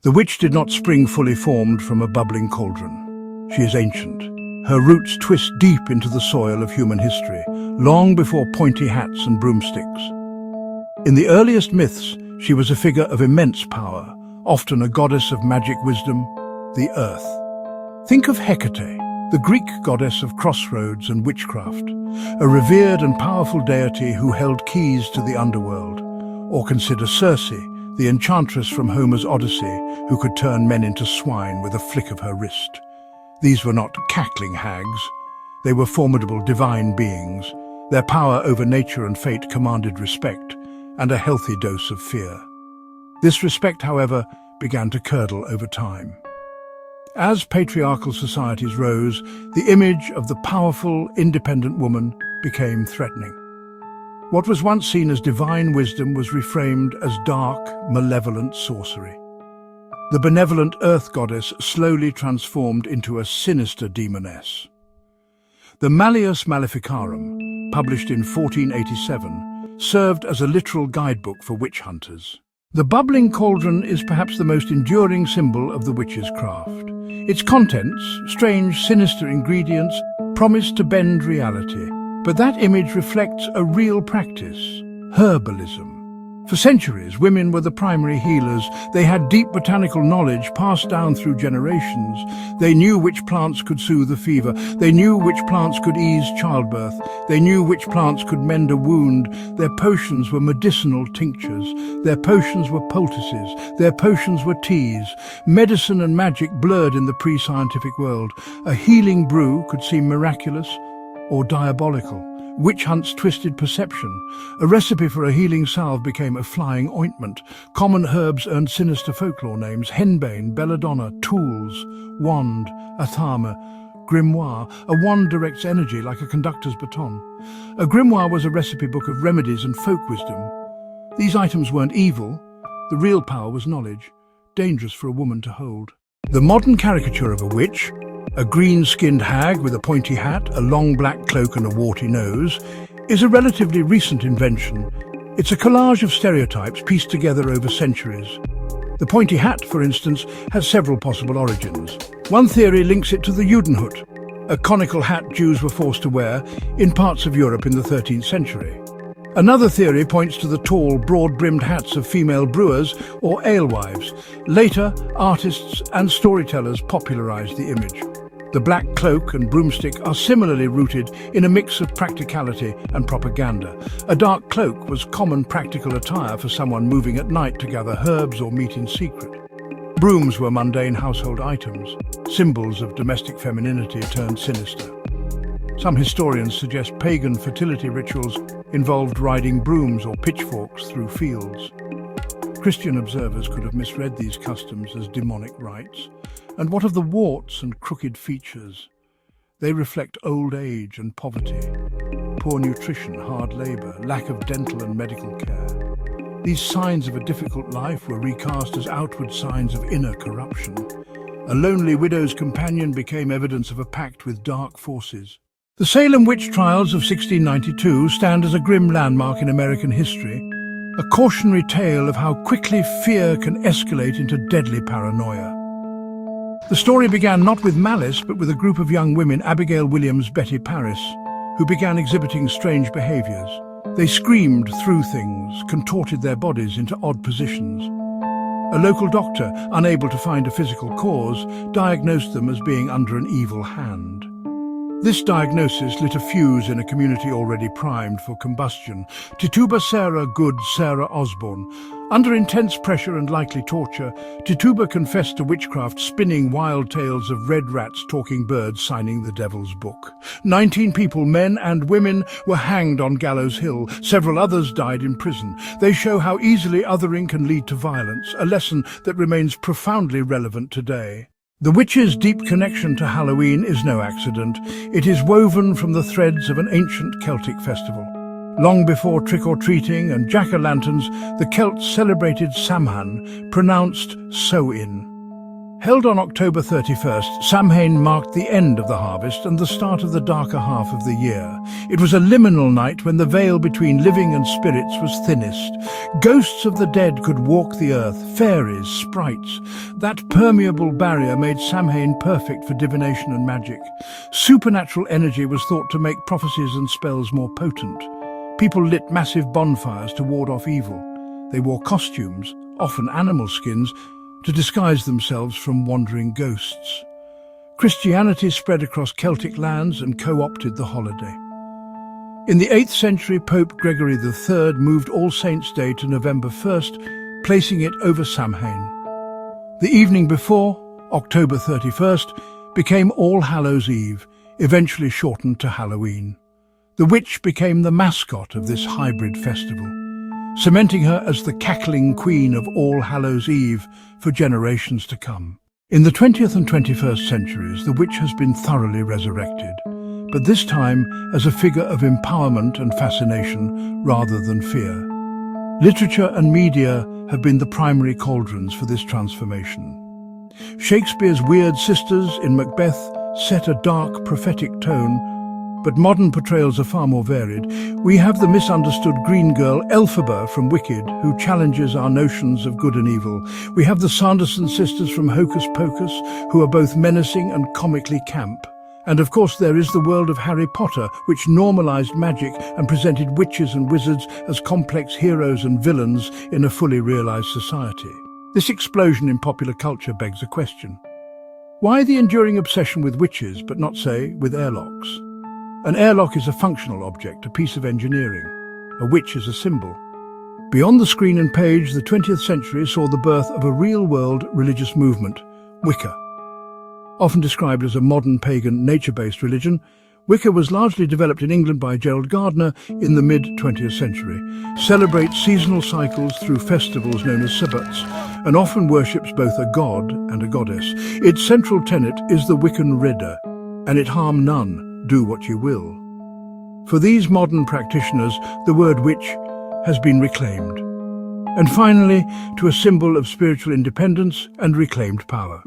The witch did not spring fully formed from a bubbling cauldron. She is ancient. Her roots twist deep into the soil of human history, long before pointy hats and broomsticks. In the earliest myths, she was a figure of immense power, often a goddess of magic wisdom, the earth. Think of Hecate, the Greek goddess of crossroads and witchcraft, a revered and powerful deity who held keys to the underworld. Or consider Circe, the enchantress from Homer's Odyssey, who could turn men into swine with a flick of her wrist. These were not cackling hags. They were formidable divine beings. Their power over nature and fate commanded respect, and a healthy dose of fear. This respect, however, began to curdle over time. As patriarchal societies rose, the image of the powerful, independent woman became threatening. What was once seen as divine wisdom was reframed as dark, malevolent sorcery. The benevolent earth goddess slowly transformed into a sinister demoness. The Malleus Maleficarum, published in 1487, served as a literal guidebook for witch hunters. The bubbling cauldron is perhaps the most enduring symbol of the witch's craft. Its contents, strange, sinister ingredients, promise to bend reality. But that image reflects a real practice, herbalism. For centuries, women were the primary healers. They had deep botanical knowledge passed down through generations. They knew which plants could soothe a fever. They knew which plants could ease childbirth. They knew which plants could mend a wound. Their potions were medicinal tinctures. Their potions were poultices. Their potions were teas. Medicine and magic blurred in the pre-scientific world. A healing brew could seem miraculous or diabolical. Witch hunts twisted perception. A recipe for a healing salve became a flying ointment. Common herbs earned sinister folklore names: henbane, belladonna, tools, wand, athame, grimoire. A wand directs energy like a conductor's baton. A grimoire was a recipe book of remedies and folk wisdom. These items weren't evil. The real power was knowledge, dangerous for a woman to hold. The modern caricature of a witch, a green-skinned hag with a pointy hat, a long black cloak and a warty nose, is a relatively recent invention. It's a collage of stereotypes pieced together over centuries. The pointy hat, for instance, has several possible origins. One theory links it to the Judenhut, a conical hat Jews were forced to wear in parts of Europe in the 13th century. Another theory points to the tall, broad-brimmed hats of female brewers or alewives. Later, artists and storytellers popularized the image. The black cloak and broomstick are similarly rooted in a mix of practicality and propaganda. A dark cloak was common practical attire for someone moving at night to gather herbs or meet in secret. Brooms were mundane household items, symbols of domestic femininity turned sinister. Some historians suggest pagan fertility rituals involved riding brooms or pitchforks through fields. Christian observers could have misread these customs as demonic rites. And what of the warts and crooked features? They reflect old age and poverty, poor nutrition, hard labor, lack of dental and medical care. These signs of a difficult life were recast as outward signs of inner corruption. A lonely widow's companion became evidence of a pact with dark forces. The Salem witch trials of 1692 stand as a grim landmark in American history, a cautionary tale of how quickly fear can escalate into deadly paranoia. The story began not with malice, but with a group of young women, Abigail Williams, Betty Paris, who began exhibiting strange behaviors. They screamed through things, contorted their bodies into odd positions. A local doctor, unable to find a physical cause, diagnosed them as being under an evil hand. This diagnosis lit a fuse in a community already primed for combustion. Tituba Sarah Good Sarah Osborne. Under intense pressure and likely torture, Tituba confessed to witchcraft, spinning wild tales of red rats, talking birds, signing the devil's book. 19 people, men and women, were hanged on Gallows Hill. Several others died in prison. They show how easily othering can lead to violence, a lesson that remains profoundly relevant today. The witch's deep connection to Halloween is no accident. It is woven from the threads of an ancient Celtic festival. Long before trick-or-treating and jack-o'-lanterns, the Celts celebrated Samhain, pronounced Samhain. Held on October 31st, Samhain marked the end of the harvest and the start of the darker half of the year. It was a liminal night when the veil between living and spirits was thinnest. Ghosts of the dead could walk the earth, fairies, sprites. That permeable barrier made Samhain perfect for divination and magic. Supernatural energy was thought to make prophecies and spells more potent. People lit massive bonfires to ward off evil. They wore costumes, often animal skins, to disguise themselves from wandering ghosts. Christianity spread across Celtic lands and co-opted the holiday. In the 8th century, Pope Gregory III moved All Saints' Day to November 1st, placing it over Samhain. The evening before, October 31st, became All Hallows' Eve, eventually shortened to Halloween. The witch became the mascot of this hybrid festival, cementing her as the cackling queen of All Hallows' Eve for generations to come. In the 20th and 21st centuries, the witch has been thoroughly resurrected, but this time as a figure of empowerment and fascination rather than fear. Literature and media have been the primary cauldrons for this transformation. Shakespeare's Weird Sisters in Macbeth set a dark, prophetic tone, but modern portrayals are far more varied. We have the misunderstood green girl Elphaba from Wicked, who challenges our notions of good and evil. We have the Sanderson sisters from Hocus Pocus, who are both menacing and comically camp. And of course there is the world of Harry Potter, which normalized magic and presented witches and wizards as complex heroes and villains in a fully realized society. This explosion in popular culture begs a question. Why the enduring obsession with witches, but not, say, with airlocks? An airlock is a functional object, a piece of engineering. A witch is a symbol. Beyond the screen and page, the 20th century saw the birth of a real-world religious movement, Wicca. Often described as a modern pagan nature-based religion, Wicca was largely developed in England by Gerald Gardner in the mid-20th century, celebrates seasonal cycles through festivals known as sabbats, and often worships both a god and a goddess. Its central tenet is the Wiccan Ridder, and it harm none. Do what you will. For these modern practitioners, the word witch has been reclaimed. And finally, to a symbol of spiritual independence and reclaimed power.